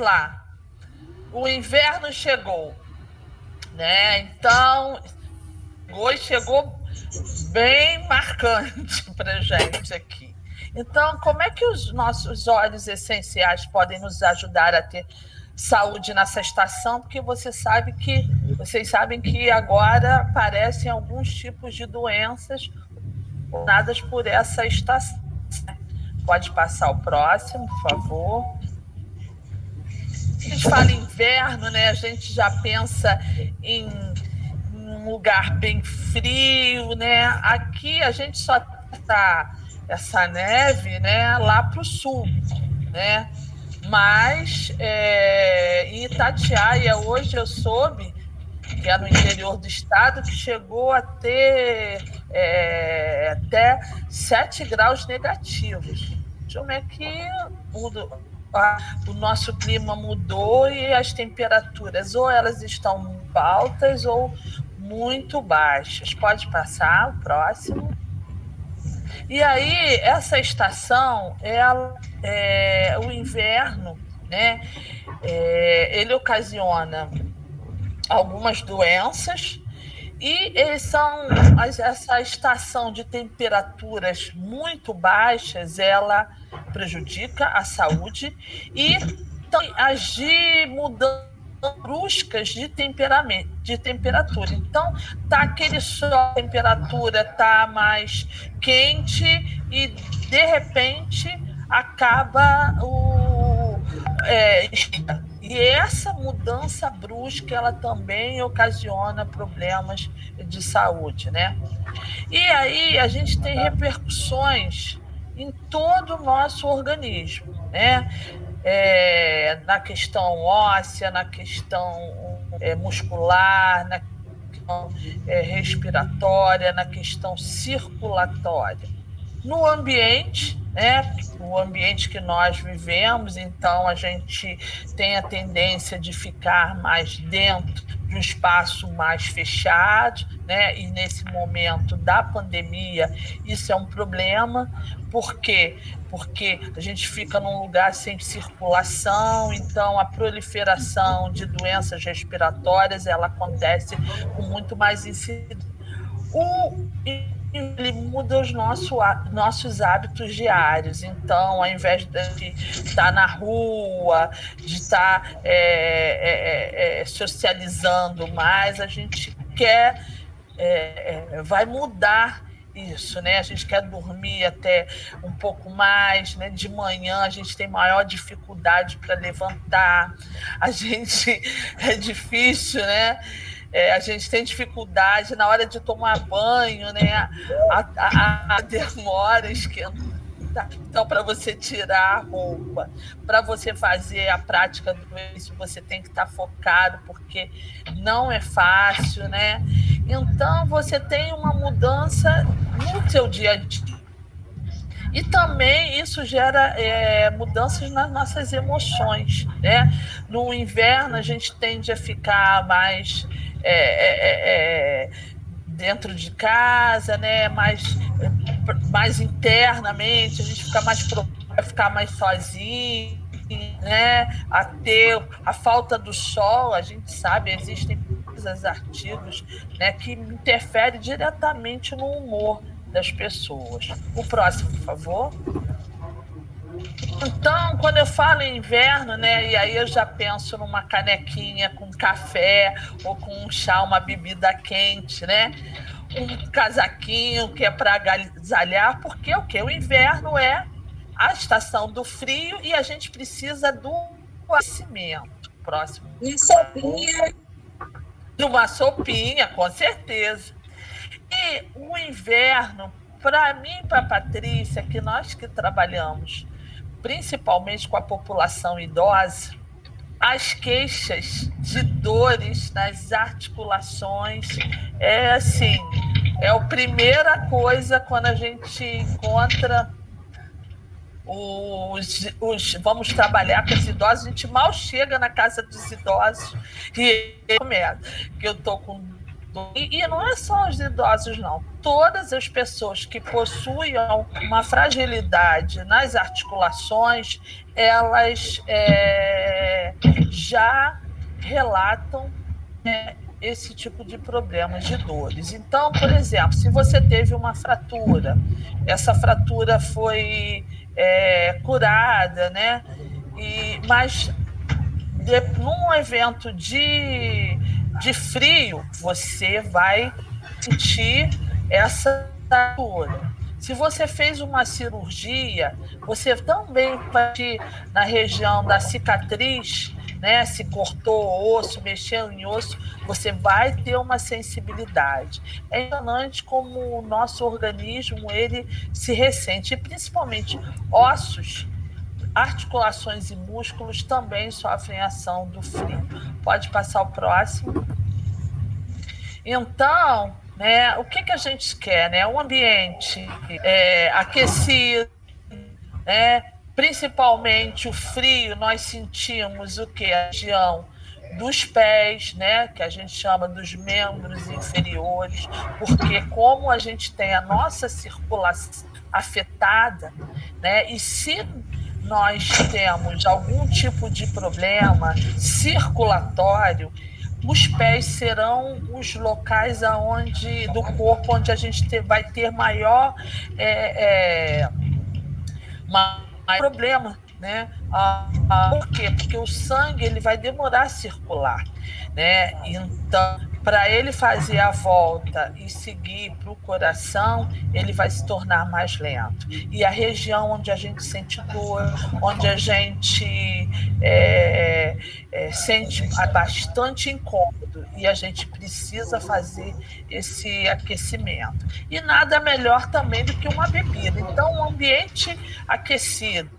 lá, o inverno chegou, né? Então, chegou bem marcante para a gente aqui. Então, como é que os nossos óleos essenciais podem nos ajudar a ter saúde nessa estação? Porque vocês sabem que agora aparecem alguns tipos de doenças dadas por essa estação. Pode passar o próximo, por favor. A gente fala inverno, né? A gente já pensa em um lugar bem frio, né? Aqui a gente só tá essa neve, né? Lá para o sul, né? Mas em Itatiaia hoje eu soube que é no interior do estado, que chegou a ter até 7 graus negativos. Como é que o nosso clima mudou e as temperaturas ou elas estão altas ou muito baixas. Pode passar o próximo. E aí, essa estação, o inverno, né? Ele ocasiona algumas doenças e essa estação de temperaturas muito baixas, ela prejudica a saúde e também agir mudanças bruscas de temperatura. Então, tá aquele sol, a temperatura tá mais quente e de repente acaba e essa mudança brusca, ela também ocasiona problemas de saúde, né? E aí a gente tem repercussões em todo o nosso organismo, né? Na questão óssea, na questão muscular, na questão respiratória, na questão circulatória. No ambiente, né? O ambiente que nós vivemos, então a gente tem a tendência de ficar mais dentro de um espaço mais fechado, né? E nesse momento da pandemia isso é um problema. Por quê? Porque a gente fica num lugar sem circulação, então a proliferação de doenças respiratórias ela acontece com muito mais incidência. Ele muda os nossos hábitos diários. Então, ao invés de estar na rua, de estar socializando mais, a gente vai mudar isso, né? A gente quer dormir até um pouco mais, né? De manhã a gente tem maior dificuldade para levantar, a gente é difícil, né? A gente tem dificuldade na hora de tomar banho, né? A demora esquentar. Então, para você tirar a roupa, para você fazer a prática do exercício, você tem que estar focado, porque não é fácil, né? Então, você tem uma mudança no seu dia a dia. E também isso gera mudanças nas nossas emoções, né? No inverno, a gente tende a ficar mais dentro de casa, né? Mais internamente, a gente fica mais sozinho, né? A falta do sol, a gente sabe, existem artigos, né, que interferem diretamente no humor das pessoas. O próximo, por favor. Então, quando eu falo em inverno, né, e aí eu já penso numa canequinha com café ou com um chá, uma bebida quente, né? Um casaquinho que é para agasalhar, porque o quê? O inverno é a estação do frio e a gente precisa do aquecimento. Próximo. E sopinha. De uma sopinha, com certeza. E o inverno, para mim e para a Patrícia, que nós que trabalhamos principalmente com a população idosa, as queixas de dores nas articulações é a primeira coisa quando a gente encontra vamos trabalhar com os idosos, a gente mal chega na casa dos idosos e que eu estou com. E não é só os idosos, não. Todas as pessoas que possuem uma fragilidade nas articulações, elas já relatam, né, esse tipo de problemas de dores. Então, por exemplo, se você teve uma fratura, essa fratura foi curada, né? Mas num evento de frio, você vai sentir essa dor. Se você fez uma cirurgia, você também vai sentir na região da cicatriz, né? Se cortou osso, mexeu em osso, você vai ter uma sensibilidade. É impressionante como o nosso organismo ele se ressente, e principalmente ossos, articulações e músculos também sofrem ação do frio. Pode passar o próximo. Então, né, o que a gente quer? Né? Um ambiente aquecido, né? Principalmente o frio, nós sentimos o que? A região dos pés, né, que a gente chama dos membros inferiores, porque como a gente tem a nossa circulação afetada, né, e se nós temos algum tipo de problema circulatório, os pés serão os locais do corpo onde a gente vai ter maior problema, né? Por quê? Porque o sangue ele vai demorar a circular, né? Então, para ele fazer a volta e seguir para o coração, ele vai se tornar mais lento. E a região onde a gente sente dor, onde a gente sente bastante incômodo e a gente precisa fazer esse aquecimento. E nada melhor também do que uma bebida. Então, um ambiente aquecido,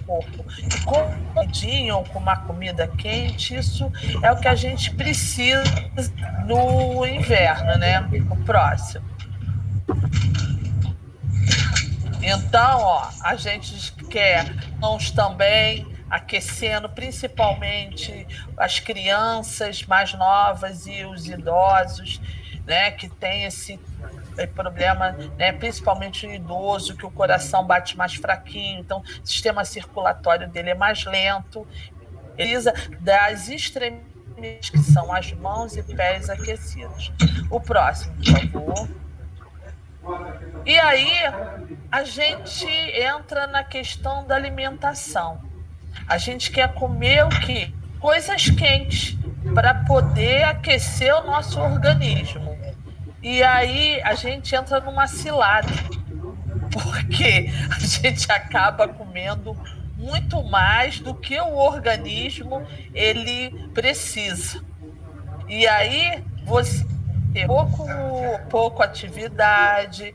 corpo com com uma comida quente, isso é o que a gente precisa no inverno, né? O próximo. Então, ó, a gente quer mãos também aquecendo, principalmente as crianças mais novas e os idosos, né, que tem esse problema, né, principalmente o idoso, que o coração bate mais fraquinho, então o sistema circulatório dele é mais lento, ele precisa das extremidades, que são as mãos e pés aquecidos. O próximo, por favor. E aí a gente entra na questão da alimentação. A gente quer comer o quê? Coisas quentes, para poder aquecer o nosso organismo. E aí a gente entra numa cilada, porque a gente acaba comendo muito mais do que o organismo ele precisa. E aí você tem pouco atividade,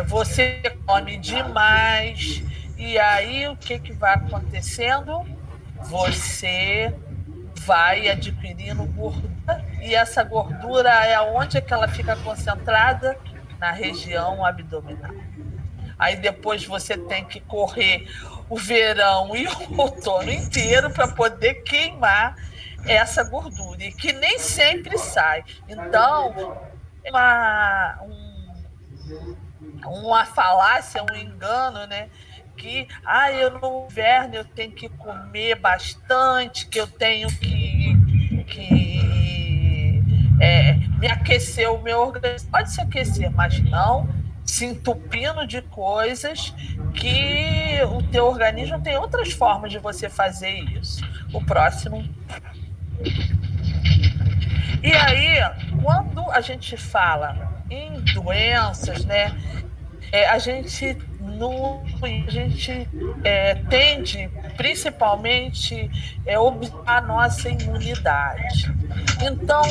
você come demais, e aí o que vai acontecendo? Você vai adquirindo gordura, e essa gordura é onde é que ela fica concentrada? Na região abdominal. Aí depois você tem que correr o verão e o outono inteiro para poder queimar essa gordura, e que nem sempre sai. Então, uma falácia, um engano, né? Que eu no inverno eu tenho que comer bastante, que eu tenho que me aquecer o meu organismo. Pode se aquecer, mas não se entupindo de coisas, que o teu organismo tem outras formas de você fazer isso. O próximo. E aí, quando a gente fala em doenças, né, a gente tende principalmente a observar a nossa imunidade. Então,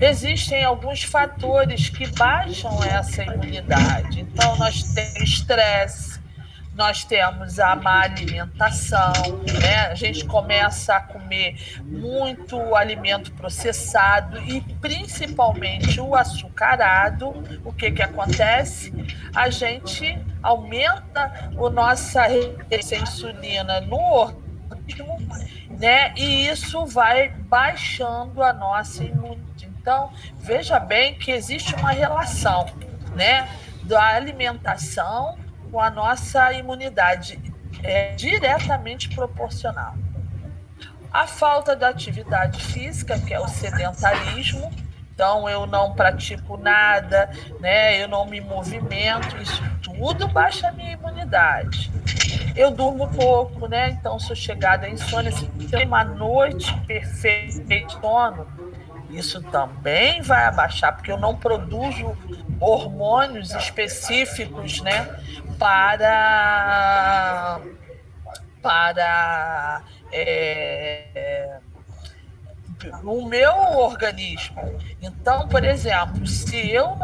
existem alguns fatores que baixam essa imunidade. Então, nós temos estresse, nós temos a má alimentação, né? A gente começa a comer muito alimento processado e principalmente o açucarado. O que acontece? A gente aumenta a nossa resistência à insulina no organismo, né? E isso vai baixando a nossa imunidade. Então, veja bem que existe uma relação, né, da alimentação com a nossa imunidade. é diretamente proporcional. A falta da atividade física, que é o sedentarismo, então eu não pratico nada, né? Eu não me movimento, isso tudo baixa a minha imunidade. Eu durmo pouco, né? Então sou chegada à insônia, se tem uma noite perfeita de sono, isso também vai abaixar, porque eu não produzo hormônios específicos, né, para o meu organismo. Então, por exemplo, se eu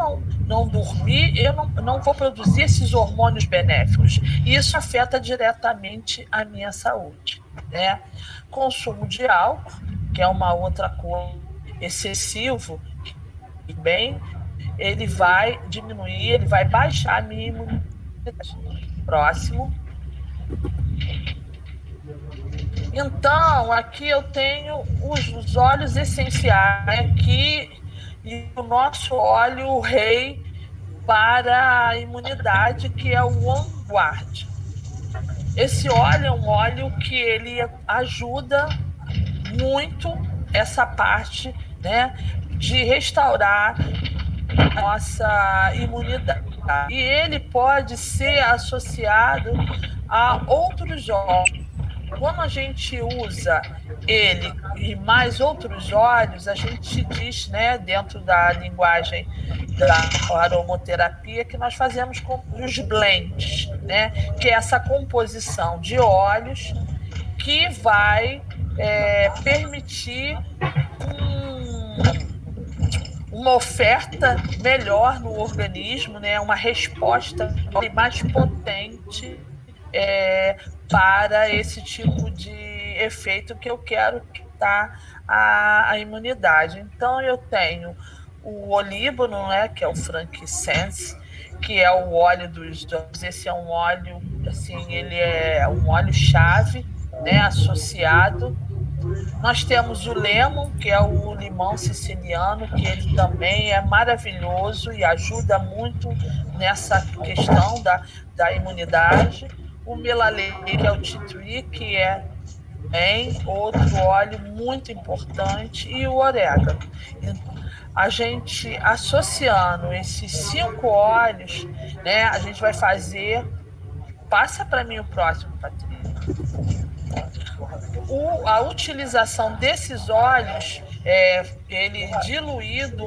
não dormir, eu não vou produzir esses hormônios benéficos. E isso afeta diretamente a minha saúde, né? Consumo de álcool, que é uma outra coisa, excessivo, bem, ele vai diminuir, ele vai baixar a minha imunidade. Próximo. Então, aqui eu tenho os óleos essenciais aqui e o nosso óleo rei para a imunidade, que é o On Guard. Esse óleo é um óleo que ele ajuda muito essa parte, né, de restaurar a nossa imunidade. E ele pode ser associado a outros óleos. Quando a gente usa ele e mais outros óleos, a gente diz, né, dentro da linguagem da aromaterapia, que nós fazemos com os blends, né, que é essa composição de óleos que vai permitir uma oferta melhor no organismo, né, uma resposta mais potente para esse tipo de efeito que eu quero dar à imunidade. Então, eu tenho o olíbano, né, que é o frankincense, que é o óleo dos dons. Esse é um óleo, assim, ele é um óleo-chave, né, associado. Nós temos o lemon, que é o limão siciliano, que ele também é maravilhoso e ajuda muito nessa questão da imunidade. O melaleuca, que é o tea tree, que é outro óleo muito importante, e o orégano. A gente associando esses 5 óleos, né, a gente vai fazer. Passa para mim o próximo, Patrícia. A utilização desses óleos, ele diluído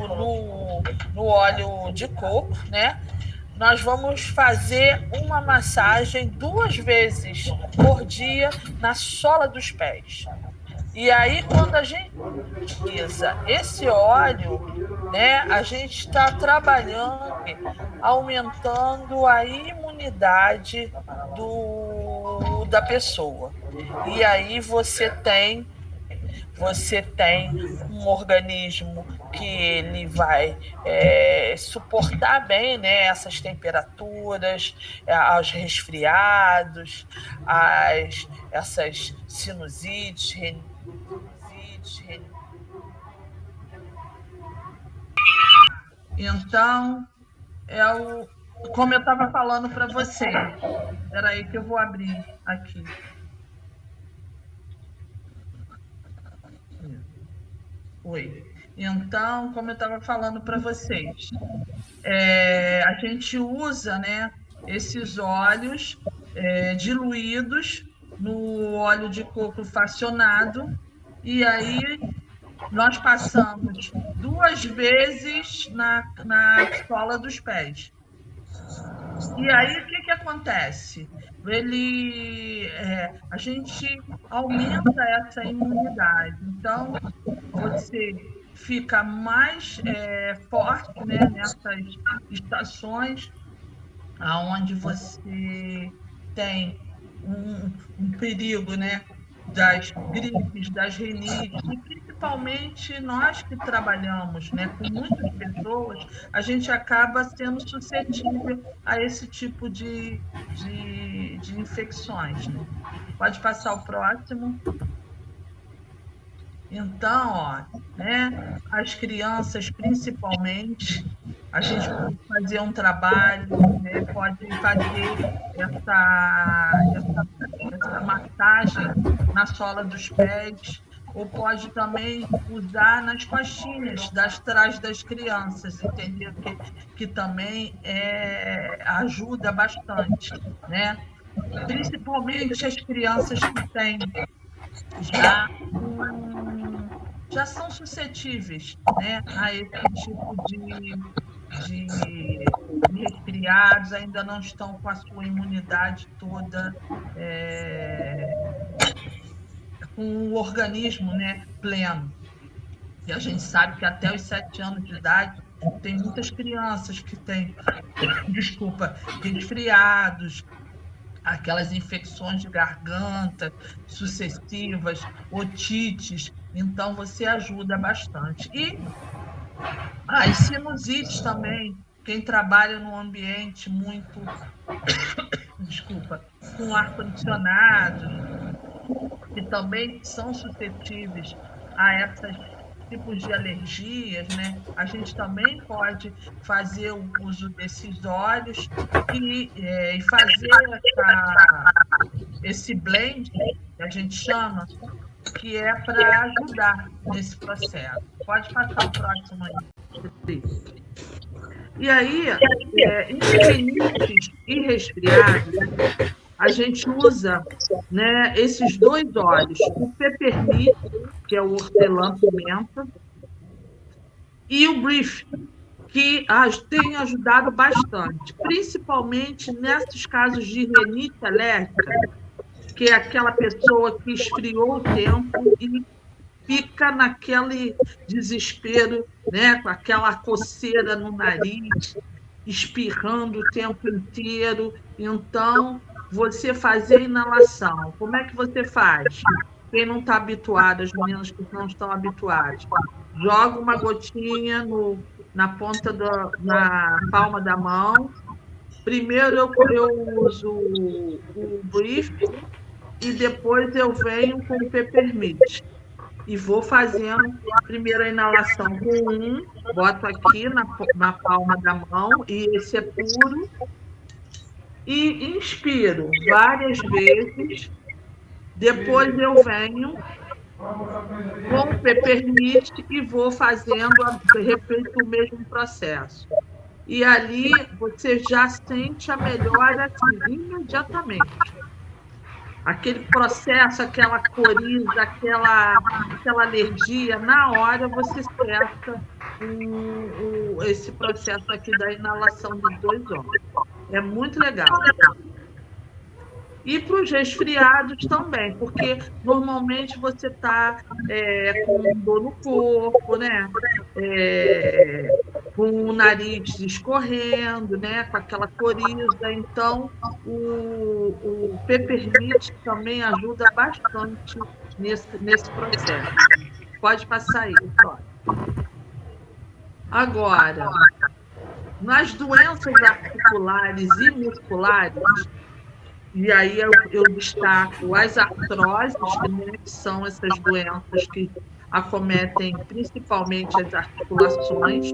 no óleo de coco, né? Nós vamos fazer uma massagem 2 vezes por dia na sola dos pés. E aí, quando a gente utiliza esse óleo, né, a gente está trabalhando, aumentando a imunidade da pessoa. E aí você tem um organismo que ele vai suportar bem, né, essas temperaturas, aos resfriados, essas sinusites, Então, como eu estava falando para você. Espera aí que eu vou abrir aqui. Oi. Então, como eu estava falando para vocês, a gente usa, né, esses óleos diluídos no óleo de coco fracionado, e aí nós passamos 2 vezes na sola dos pés. E aí, o que acontece? A gente aumenta essa imunidade. Então, você fica mais forte, né, nessas estações onde você tem um perigo, né, das gripes, das rinites, e principalmente nós que trabalhamos, né, com muitas pessoas, a gente acaba sendo suscetível a esse tipo de infecções, né? Pode passar o próximo. Então, né, as crianças, principalmente, a gente pode fazer um trabalho, né, pode fazer essa a massagem na sola dos pés, ou pode também usar nas costinhas das trás das crianças, entendeu? Que também ajuda bastante, né? Principalmente as crianças que têm já, já são suscetíveis, né, a esse tipo de resfriados, ainda não estão com a sua imunidade toda, com o organismo, né, pleno. E a gente sabe que até os 7 anos de idade tem muitas crianças que têm, desculpa, resfriados, aquelas infecções de garganta sucessivas, otites, então você ajuda bastante. E as sinusites também, quem trabalha num ambiente muito, desculpa, com ar-condicionado, que também são suscetíveis a esses tipos de alergias, né? A gente também pode fazer o uso desses óleos e fazer esse blend, que a gente chama, que é para ajudar nesse processo. Pode passar o próximo aí. E aí, em rinites e resfriados, a gente usa, né, esses 2 óleos, o Peppermint, que é o hortelã-pimenta, e o Brief, que tem ajudado bastante, principalmente nesses casos de rinite alérgica, que é aquela pessoa que esfriou o tempo e fica naquele desespero, né, com aquela coceira no nariz, espirrando o tempo inteiro. Então, você fazer inalação. Como é que você faz? Quem não está habituado, as meninas que não estão habituadas, joga uma gotinha na palma da mão. Primeiro eu uso o Brief e depois eu venho com o Peppermint. E vou fazendo primeiro a inalação com boto aqui na palma da mão, e esse é puro, e inspiro várias vezes, depois eu venho com o Peppermint e vou fazendo, repito o mesmo processo. E ali você já sente a melhora assim, imediatamente. Aquele processo, aquela coriza, aquela alergia, na hora você cessa esse processo aqui da inalação dos 2 óleos. É muito legal. E para os resfriados também, porque normalmente você está com dor no corpo, né? Com o nariz escorrendo, né? Com aquela coriza. Então, o Peppermint também ajuda bastante nesse processo. Pode passar aí, Cláudio. Agora, nas doenças articulares e musculares, e aí eu destaco as artroses, né, que são essas doenças que acometem principalmente as articulações.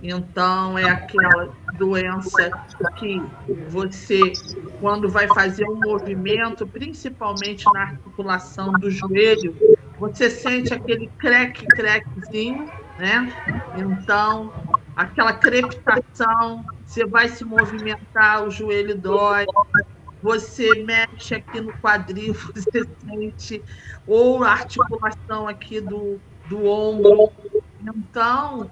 Então, é aquela doença que você, quando vai fazer um movimento, principalmente na articulação do joelho, você sente aquele creque-crequezinho, né? Então, aquela crepitação, você vai se movimentar, o joelho dói, você mexe aqui no quadril, você sente, ou a articulação aqui do ombro. Então,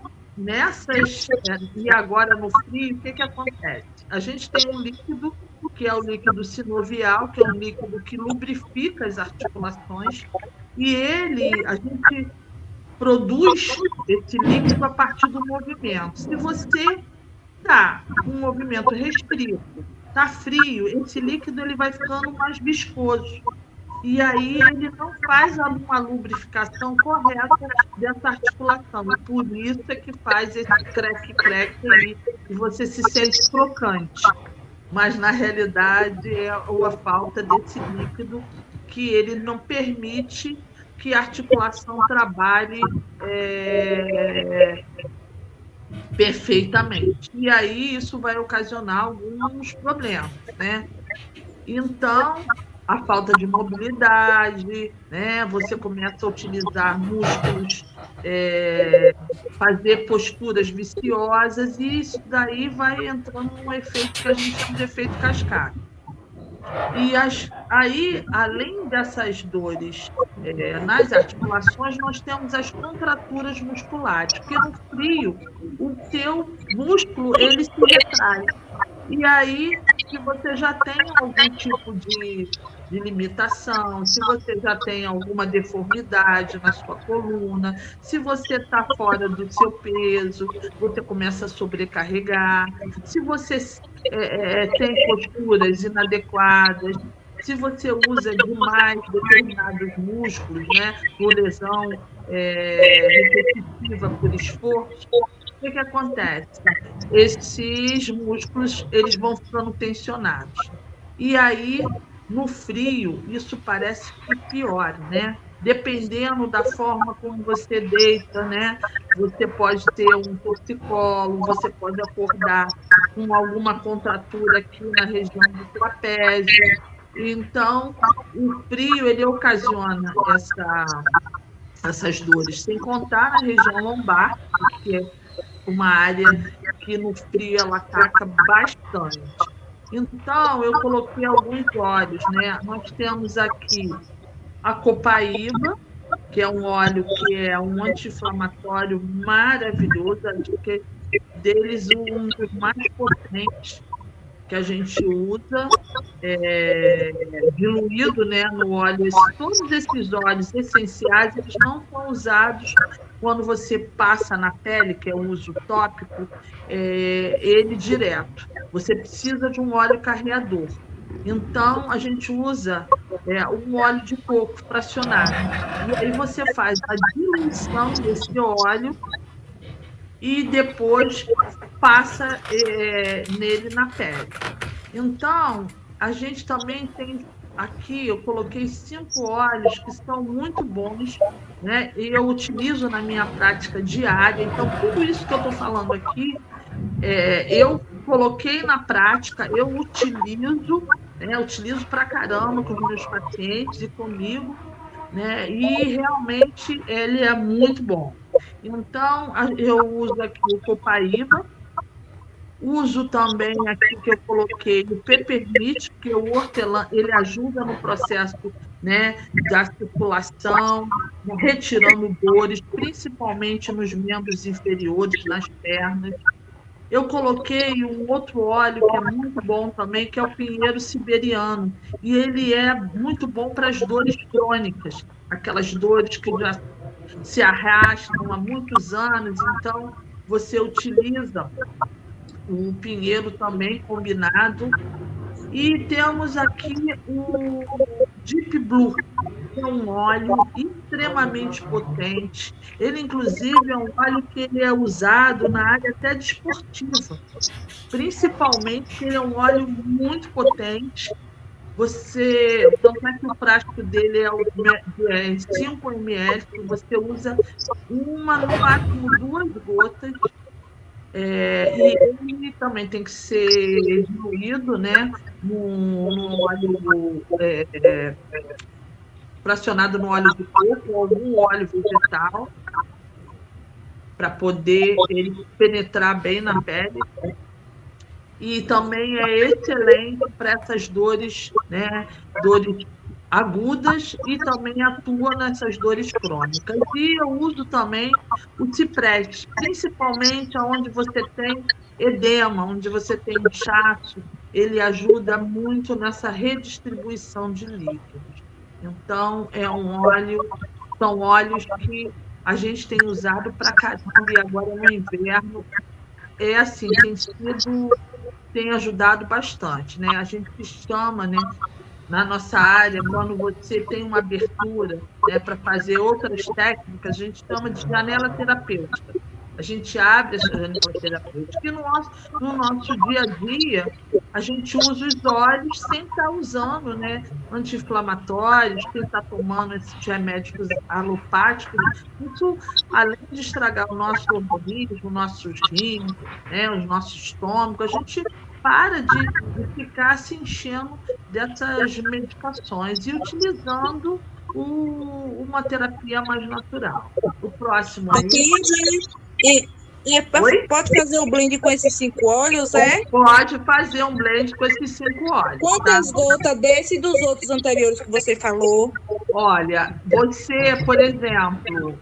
e agora no frio, o que acontece? A gente tem um líquido, que é o líquido sinovial, que é um líquido que lubrifica as articulações, e a gente produz esse líquido a partir do movimento. Se você está com um movimento restrito, está frio, esse líquido ele vai ficando mais viscoso. E aí ele não faz uma lubrificação correta dessa articulação. E por isso é que faz esse creque-creque aí, e você se sente crocante. Mas, na realidade, é a falta desse líquido que ele não permite que a articulação trabalhe perfeitamente. E aí isso vai ocasionar alguns problemas, né? Então, a falta de mobilidade, né? Você começa a utilizar músculos, fazer posturas viciosas, e isso daí vai entrando num efeito que a gente chama de efeito cascata. Aí, além dessas dores nas articulações, nós temos as contraturas musculares, porque no frio o teu músculo ele se retrai. E aí, se você já tem algum tipo de limitação, se você já tem alguma deformidade na sua coluna, se você está fora do seu peso, você começa a sobrecarregar, se você tem posturas inadequadas, se você usa demais determinados músculos, né, por lesão repetitiva, por esforço, o que acontece? Esses músculos eles vão ficando tensionados. E aí, no frio, isso parece que piora, né? Dependendo da forma como você deita, né? Você pode ter um torcicolo, você pode acordar com alguma contratura aqui na região do trapézio. Então, o frio ele ocasiona essas dores, sem contar na região lombar, que é uma área que no frio ela ataca bastante. Então, eu coloquei alguns óleos, né? Nós temos aqui a copaíba, que é um óleo que é um anti-inflamatório maravilhoso, acho que deles um dos mais potentes que a gente usa, diluído, né, no óleo. Todos esses óleos essenciais, eles não são usados quando você passa na pele, que é o uso tópico, ele direto. Você precisa de um óleo carreador. Então, a gente usa um óleo de coco fracionado. E aí você faz a diluição desse óleo e depois passa nele na pele. Então, a gente também tem aqui, eu coloquei 5 óleos que são muito bons, né? E eu utilizo na minha prática diária. Então, tudo isso que eu estou falando aqui, eu coloquei na prática, eu utilizo, né? Utilizo para caramba com os meus pacientes e comigo, né? E realmente ele é muito bom. Então, eu uso aqui o copaíba, uso também aqui que eu coloquei o peppermint, porque o hortelã ele ajuda no processo, né, da circulação, retirando dores, principalmente nos membros inferiores, nas pernas. Eu coloquei um outro óleo que é muito bom também, que é o pinheiro siberiano. E ele é muito bom para as dores crônicas, aquelas dores que já se arrastam há muitos anos. Então, você utiliza o pinheiro também combinado. E temos aqui o Deep Blue, que é um óleo extremamente potente. Ele, inclusive, é um óleo que ele é usado na área até desportiva, principalmente porque ele é um óleo muito potente. Tanto é que o frasco dele é 5 ml, você usa uma, no máximo 2 gotas, e ele também tem que ser diluído, né, no óleo, fracionado no óleo de coco ou algum óleo vegetal, para poder ele penetrar bem na pele. E também é excelente para essas dores, né, dores agudas, e também atua nessas dores crônicas. E eu uso também o cipreste, principalmente onde você tem edema, onde você tem inchaço, ele ajuda muito nessa redistribuição de líquidos. Então, são óleos que a gente tem usado para caramba, e agora no inverno assim, tem ajudado bastante, né? A gente chama, né, na nossa área, quando você tem uma abertura, né, para fazer outras técnicas, a gente chama de janela terapêutica. A gente abre essa janela terapêutica e no nosso dia a dia a gente usa os óleos sem estar usando, né, anti-inflamatórios, sem estar tomando esses remédios alopáticos. Isso, além de estragar o nosso organismo, nossos rins, né, os nossos estômagos, a gente para de ficar se enchendo dessas medicações e utilizando uma terapia mais natural. O próximo aí. Pode fazer o blend com esses 5 óleos, Pode fazer um blend com esses 5 óleos. Quantas gotas desse e dos outros anteriores que você falou? Olha, você, por exemplo,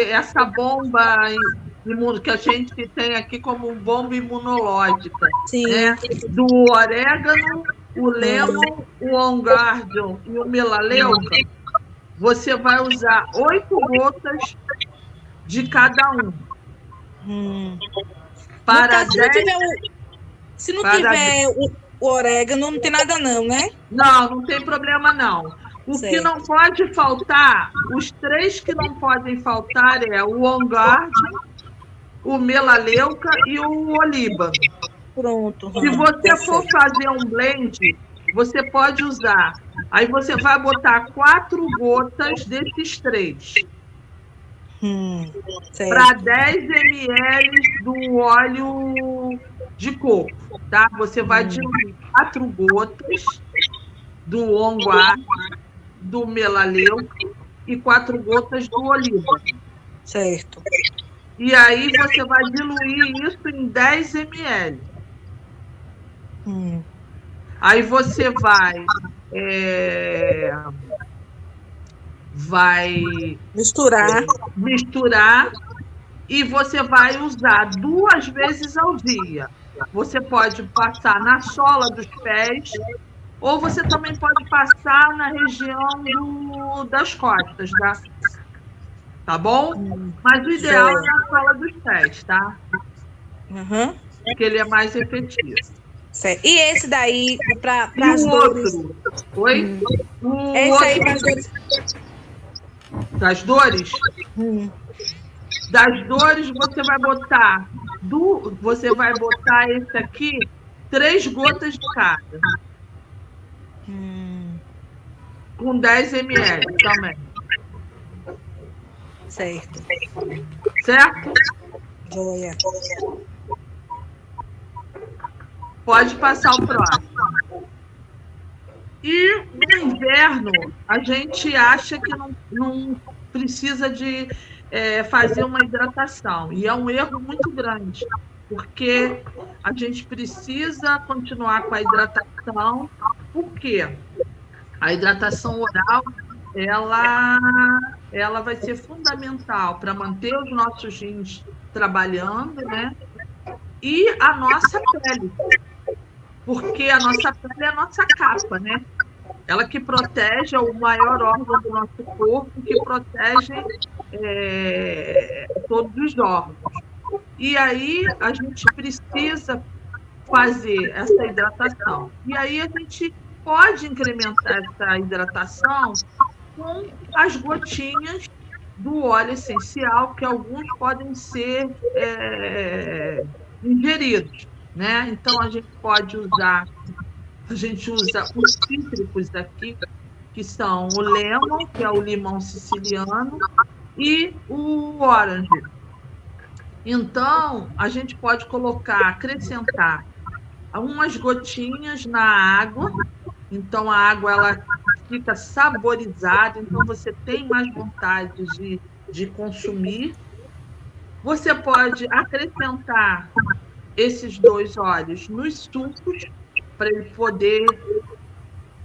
essa bomba que a gente tem aqui como bomba imunológica, né? Do orégano, o lemon, o ongardium e o melaleuca, você vai usar 8 gotas de cada um. Para caso, se não tiver o orégano, não tem nada não, né? Não tem problema não. O que não pode faltar, os 3 que não podem faltar é o ongardium, o melaleuca e o olíbano. Pronto. Se você for fazer um blend, você pode usar. Aí você vai botar 4 gotas desses 3. Para 10 ml do óleo de coco, tá? Você vai diluir 4 gotas do onguardium, do melaleuca e 4 gotas do olíbano. Certo. E aí você vai diluir isso em 10 ml. Aí você vai misturar e você vai usar 2 vezes ao dia. Você pode passar na sola dos pés ou você também pode passar na região das costas, tá bom? Mas o ideal é na sola dos pés, tá? Porque ele é mais efetivo. Certo. E esse daí para as dores? Oi? Esse aí para as dores. Das dores? Das dores você vai botar esse aqui 3 gotas de cada. Com 10 ml também. Certo? Joia. Pode passar o próximo. E no inverno, a gente acha que não precisa de fazer uma hidratação. E é um erro muito grande, porque a gente precisa continuar com a hidratação. Por quê? A hidratação oral, ela vai ser fundamental para manter os nossos rins trabalhando, né? E a nossa pele. Porque a nossa pele é a nossa capa, né? Ela que protege, é o maior órgão do nosso corpo, que protege todos os órgãos. E aí a gente precisa fazer essa hidratação. E aí a gente pode incrementar essa hidratação com as gotinhas do óleo essencial, que alguns podem ser ingeridos, né? Então a gente usa os cítricos aqui, que são o lemon, que é o limão siciliano, e o orange. Então, a gente pode acrescentar umas gotinhas na água. Então, a água ela fica saborizada, então você tem mais vontade de consumir. Você pode acrescentar esses 2 óleos nos sucos, para ele poder...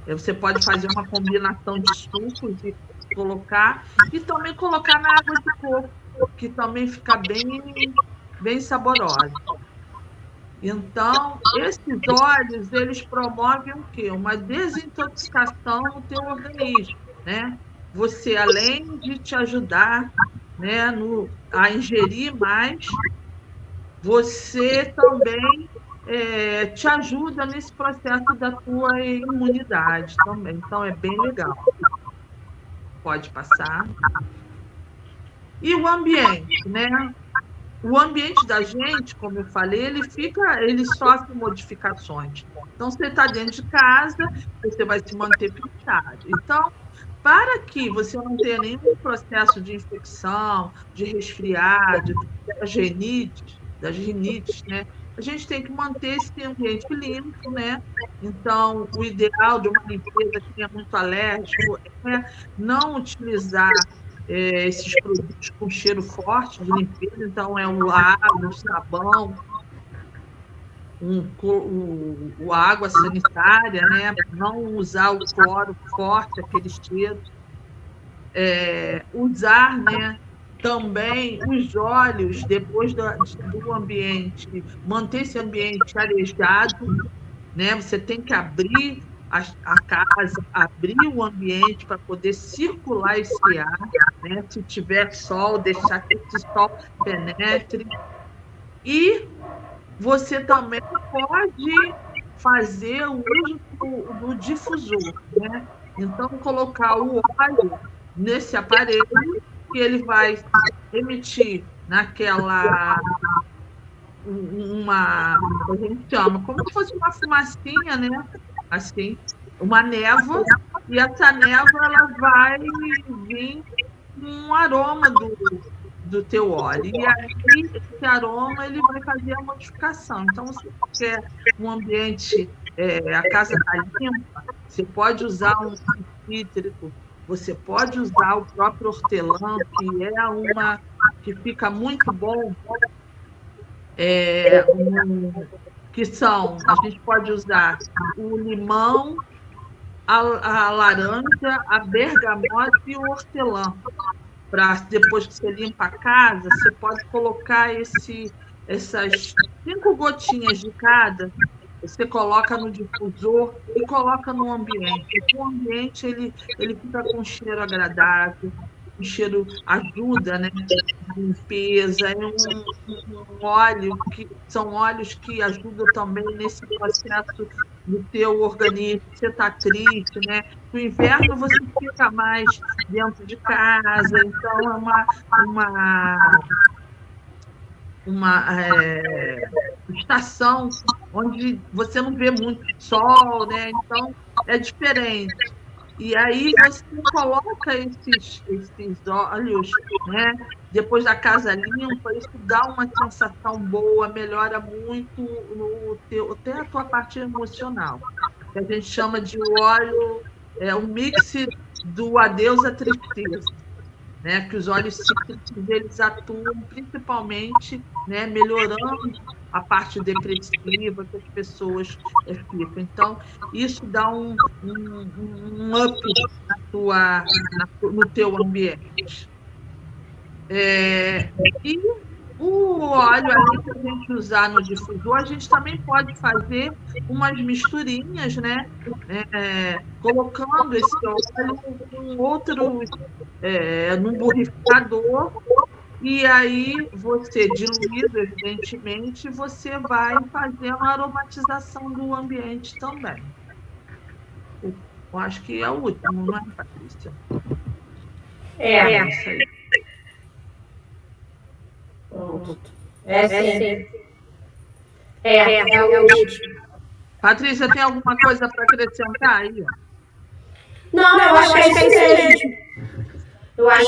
Você pode fazer uma combinação de sucos e colocar. E também colocar na água de coco, que também fica bem saborosa. Então, esses óleos, eles promovem o quê? Uma desintoxicação no teu organismo, né? Você, além de te ajudar, né, a ingerir mais, você também te ajuda nesse processo da tua imunidade também. Então, é bem legal. Pode passar. E o ambiente, né? O ambiente da gente, como eu falei, ele sofre modificações. Então, você está dentro de casa, você vai se manter fechado. Então, para que você não tenha nenhum processo de infecção, de resfriado, das rinites, né? a gente tem que manter esse ambiente limpo, né? Então, o ideal de uma limpeza que é muito alérgico é não utilizar esses produtos com cheiro forte de limpeza, então é o água, o sabão, a água sanitária, né? Não usar o cloro forte, aquele cheiro. Usar, né, também os óleos depois do ambiente, manter esse ambiente arejado, né? Você tem que abrir a casa, abrir o ambiente para poder circular esse ar, né? Se tiver sol, deixar que esse sol penetre. E você também pode fazer o uso do difusor, né? Então, colocar o óleo nesse aparelho e ele vai emitir naquela a gente chama, como se fosse uma fumacinha, né? Assim, uma névoa, e essa névoa ela vai vir um aroma do teu óleo. E aí, esse aroma ele vai fazer a modificação. Então, se você quer um ambiente, a casa está limpa, você pode usar um cítrico, você pode usar o próprio hortelã, que fica muito bom, a gente pode usar o limão, a laranja, a bergamota e o hortelã. Depois que você limpa a casa, você pode colocar essas 5 gotinhas de cada, você coloca no difusor e coloca no ambiente. O ambiente ele fica com um cheiro agradável, um cheiro ajuda, né, na limpeza, um óleo são óleos que ajudam também nesse processo do teu organismo. Você está triste, né? No inverno você fica mais dentro de casa, então é uma estação onde você não vê muito sol, né? Então é diferente. E aí você coloca esses óleos, né? Depois da casa limpa, isso dá uma sensação boa, melhora muito até a tua parte emocional. Que a gente chama de óleo, um mix do adeus à tristeza, né? Que os óleos cítricos eles atuam principalmente, né, melhorando a parte depressiva que as pessoas ficam. Então, isso dá um up no teu ambiente. E o óleo, além de a gente usar no difusor, a gente também pode fazer umas misturinhas, né? Colocando esse óleo com num borrifador, e aí você, diluído, evidentemente, você vai fazer uma aromatização do ambiente também. Eu acho que é o último, não é, Patrícia? Isso aí. Pronto. Sim. É o último. Patrícia, tem alguma coisa para acrescentar aí? Não, eu acho que é isso mesmo. Eu acho